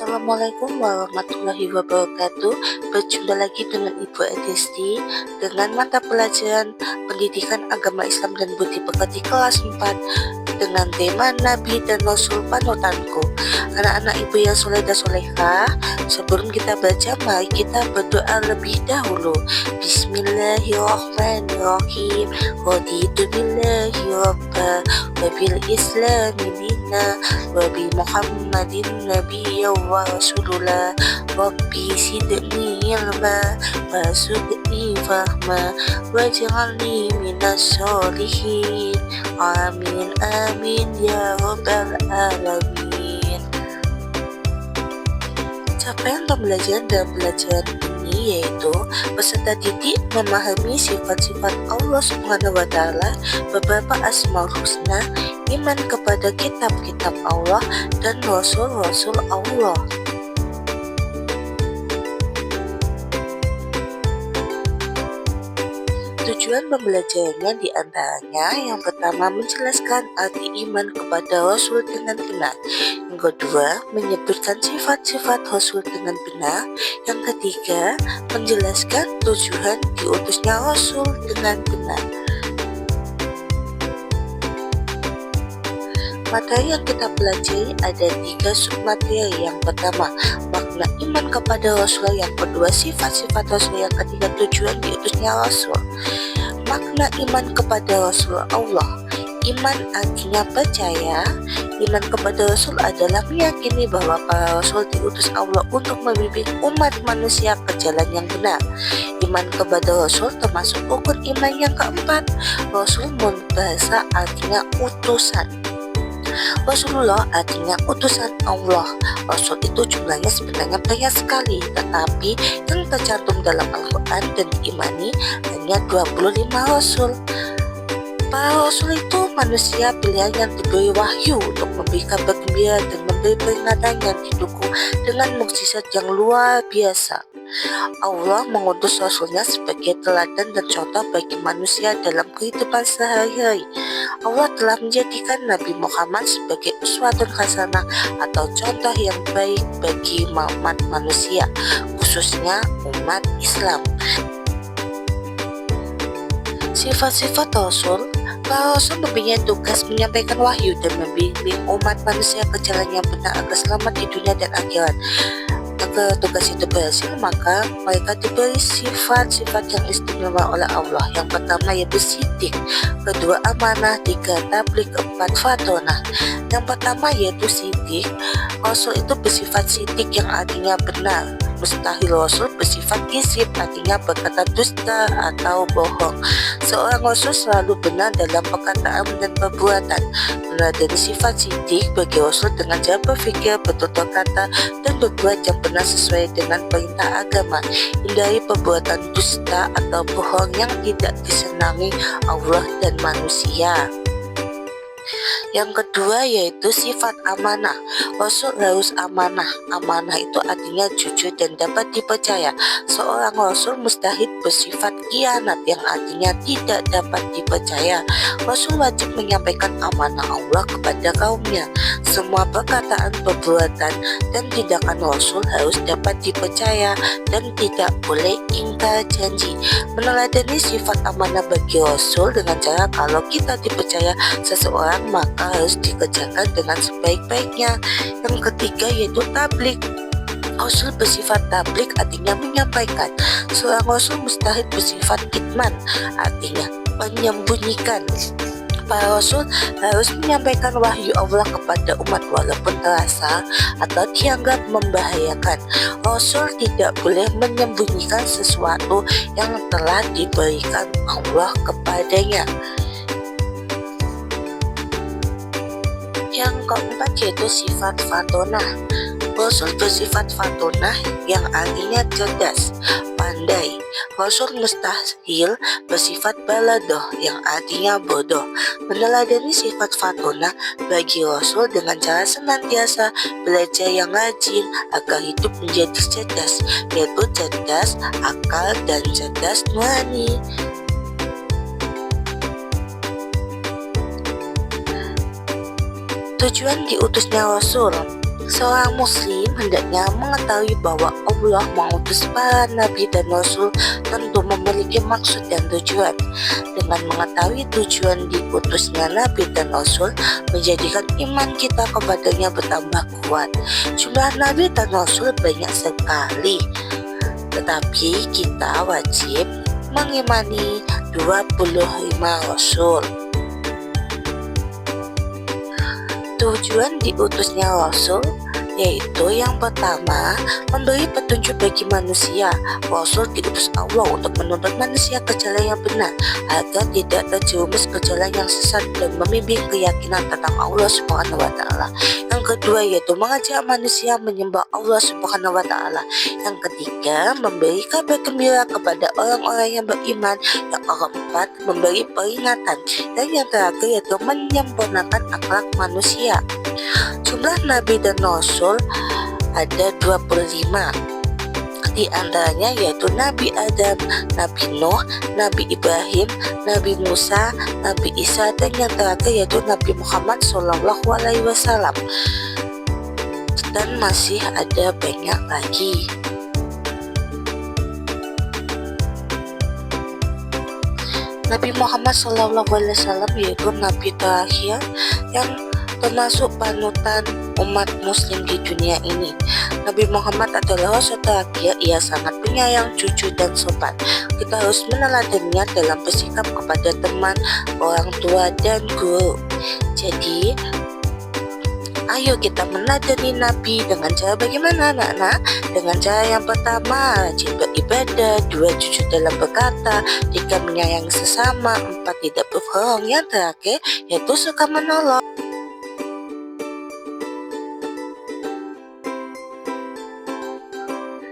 Assalamualaikum warahmatullahi wabarakatuh. Berjumpa lagi dengan Ibu Edesti dengan mata pelajaran Pendidikan Agama Islam dan Budi Pekerti kelas 4 dengan tema Nabi dan Rasul Panutanku. Anak-anak ibu yang soleh dan solehah, sebelum kita baca, mari kita berdoa lebih dahulu. Bismillahirrahmanirrahim. Raditu billahi rabba wa bil islami dina wa bi Muhammadin nabiyya wa rasulullah. Rabbi sidni ilma warzuqni fahma waj'alni minas sholihin. Amin amin ya rabbal alamin. Capaian pembelajaran dalam pelajaran ini yaitu peserta didik memahami sifat-sifat Allah Subhanahu wa Ta'ala, beberapa Asmaul Husna, iman kepada kitab-kitab Allah dan Rasul-Rasul Allah. Tujuan pembelajarannya diantaranya yang pertama menjelaskan arti iman kepada Rasul dengan benar, yang kedua menyebutkan sifat-sifat Rasul dengan benar, yang ketiga menjelaskan tujuan diutusnya Rasul dengan benar. Materi yang kita pelajari ada 3 submateri. Yang pertama, makna iman kepada Rasul, yang kedua sifat-sifat Rasul, yang ketiga tujuan diutusnya Rasul. Makna iman kepada Rasul Allah. Iman artinya percaya. Iman kepada Rasul adalah meyakini bahwa para Rasul diutus Allah untuk membimbing umat manusia ke jalan yang benar. Iman kepada Rasul termasuk rukun iman yang keempat. Rasul bahasa artinya utusan. Rasulullah artinya utusan Allah. Rasul itu jumlahnya sebenarnya banyak sekali, tetapi yang tercantum dalam Al-Quran dan diimani hanya 25 Rasul. Para Rasul itu manusia pilihan yang diberi wahyu untuk memberi kabar gembira dan memberi peringatan yang didukung dengan mukjizat yang luar biasa. Allah mengutus Rasulnya sebagai teladan dan contoh bagi manusia dalam kehidupan sehari-hari. Allah telah menjadikan Nabi Muhammad sebagai uswatun hasanah atau contoh yang baik bagi umat manusia, khususnya umat Islam. Sifat-sifat Rasul. Para Rasul mempunyai tugas menyampaikan wahyu dan membimbing umat manusia ke jalan yang benar agar selamat di dunia dan akhirat. Agar tugas itu berhasil, maka mereka diberi sifat-sifat yang istimewa oleh Allah. Yang pertama yaitu siddiq, kedua amanah, tiga tabligh, empat fatonah. Yang pertama yaitu siddiq. Rasul itu bersifat siddiq yang artinya benar. Mustahil Rasul bersifat kisib, artinya berkata dusta atau bohong. Seorang Rasul selalu benar dalam perkataan dan perbuatan. Meneladani sifat siddiq bagi Rasul dengan cara berpikir, bertutur kata, dan berbuat yang benar sesuai dengan perintah agama. Hindari perbuatan dusta atau bohong yang tidak disenangi Allah dan manusia. Yang kedua yaitu sifat amanah. Rasul harus amanah. Amanah itu artinya jujur dan dapat dipercaya. Seorang Rasul mustahil bersifat khianat, yang artinya tidak dapat dipercaya. Rasul wajib menyampaikan amanah Allah kepada kaumnya. Semua perkataan, perbuatan, dan tindakan Rasul harus dapat dipercaya dan tidak boleh ingkar janji. Meneladani sifat amanah bagi Rasul dengan cara kalau kita dipercaya seseorang maka harus dikerjakan dengan sebaik-baiknya. Yang ketiga yaitu tabligh. Rasul bersifat tabligh artinya menyampaikan. Seorang Rasul mustahil bersifat kitman, artinya menyembunyikan. Para Rasul harus menyampaikan wahyu Allah kepada umat walaupun terasa atau dianggap membahayakan. Rasul tidak boleh menyembunyikan sesuatu yang telah diberikan Allah kepadanya. Yang keempat yaitu sifat fatonah. Rasul bersifat fatonah yang artinya cerdas, pandai. Rasul mustahil bersifat baladoh yang artinya bodoh. Meneladani sifat fatonah bagi Rasul dengan cara senantiasa belajar yang rajin agar hidup menjadi cerdas, yaitu cerdas akal dan cerdas nurani. Tujuan diutusnya Rasul. Seorang muslim hendaknya mengetahui bahwa Allah mengutus para nabi dan rasul tentu memiliki maksud dan tujuan. Dengan mengetahui tujuan diutusnya nabi dan rasul menjadikan iman kita kepadanya bertambah kuat. Jumlah nabi dan rasul banyak sekali, tetapi kita wajib mengimani 25 rasul. Tujuan diutusnya Rasul yaitu yang pertama, memberi petunjuk bagi manusia. Rasul diutus Allah untuk menuntun manusia ke jalan yang benar agar tidak terjerumus ke jalan yang sesat dan membimbing keyakinan tentang Allah Subhanahu wa taala. Yang kedua yaitu mengajak manusia menyembah Allah Subhanahu wa taala. Yang ketiga, memberi kabar gembira kepada orang-orang yang beriman. Yang keempat, memberi peringatan. Dan yang terakhir yaitu menyempurnakan akhlak manusia. Jumlah nabi dan rasul ada 25. Di antaranya yaitu Nabi Adam, Nabi Nuh, Nabi Ibrahim, Nabi Musa, Nabi Isa, dan yang terakhir yaitu Nabi Muhammad SAW. Dan masih ada banyak lagi. Nabi Muhammad SAW yaitu Nabi terakhir yang termasuk panutan umat muslim di dunia ini. Nabi Muhammad adalah rasul terakhir. Ia sangat penyayang, jujur, dan sopan. Kita harus meneladaninya dalam bersikap kepada teman, orang tua, dan guru. Jadi, ayo kita meneladani Nabi dengan cara bagaimana anak-anak? Dengan cara yang pertama, rajin beribadah, 2 jujur dalam berkata, 3 menyayangi sesama, 4 tidak berbohong, yang terakhir yaitu suka menolong.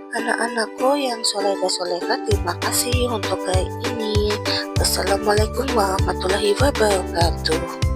Anak-anakku yang soleh dan soleha, terima kasih untuk hari ini. Wassalamualaikum warahmatullahi wabarakatuh.